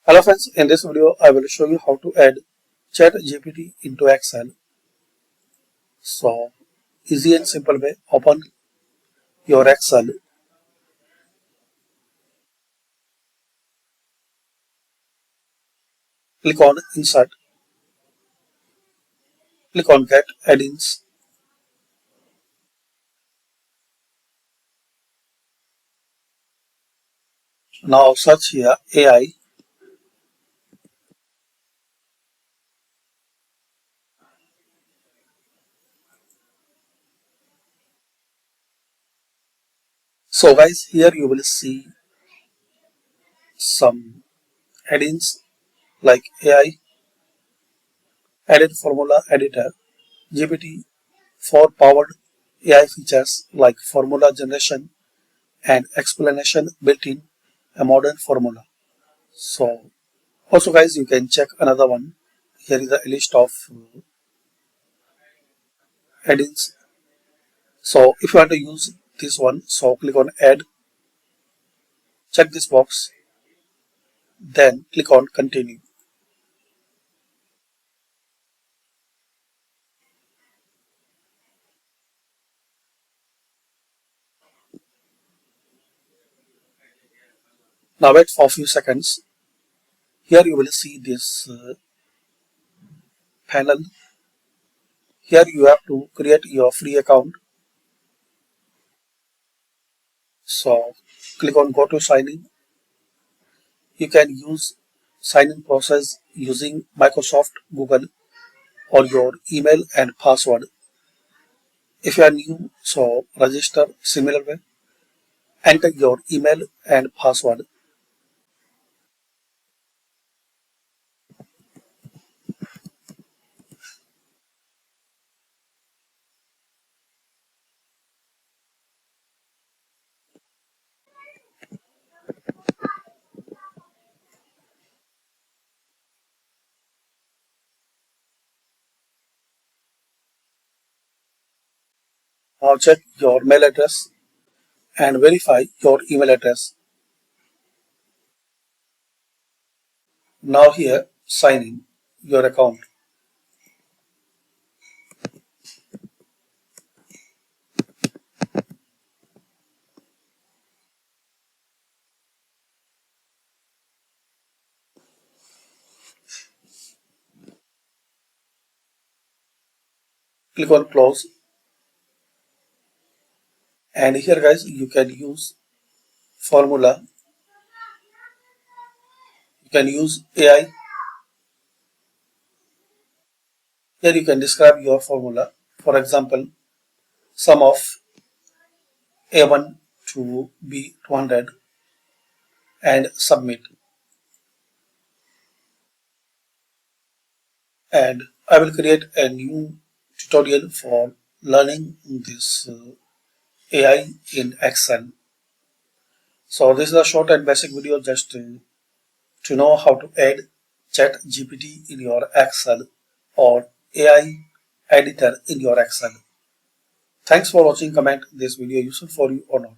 Hello friends, in this video I will show you how to add ChatGPT into Excel. So easy and simple way, open your Excel, click on insert, click on get add-ins. Now search here AI. So guys, here you will see some add-ins like AI, added formula editor, GPT for powered AI features like formula generation and explanation built in a modern formula. So also guys, you can check another one. Here is a list of add-ins. So if you want to use this one, so click on add, check this box, then click on continue. Now wait for a few seconds. Here you will see this panel. Here you have to create your free account. So click on go to sign in. You can use sign in process using Microsoft, Google or your email and password. If you are new, so register similar way. Enter your email and password. Now check your mail address and verify your email address. Now here sign in your account. Click on close, and here guys you can use formula, you can use AI. Here you can describe your formula. For example, sum of A1 to B200 and submit. And I will create a new tutorial for learning this AI in Excel. So this is a short and basic video just to know how to add ChatGPT in your Excel or AI editor in your Excel. Thanks for watching. Comment this video useful for you or not.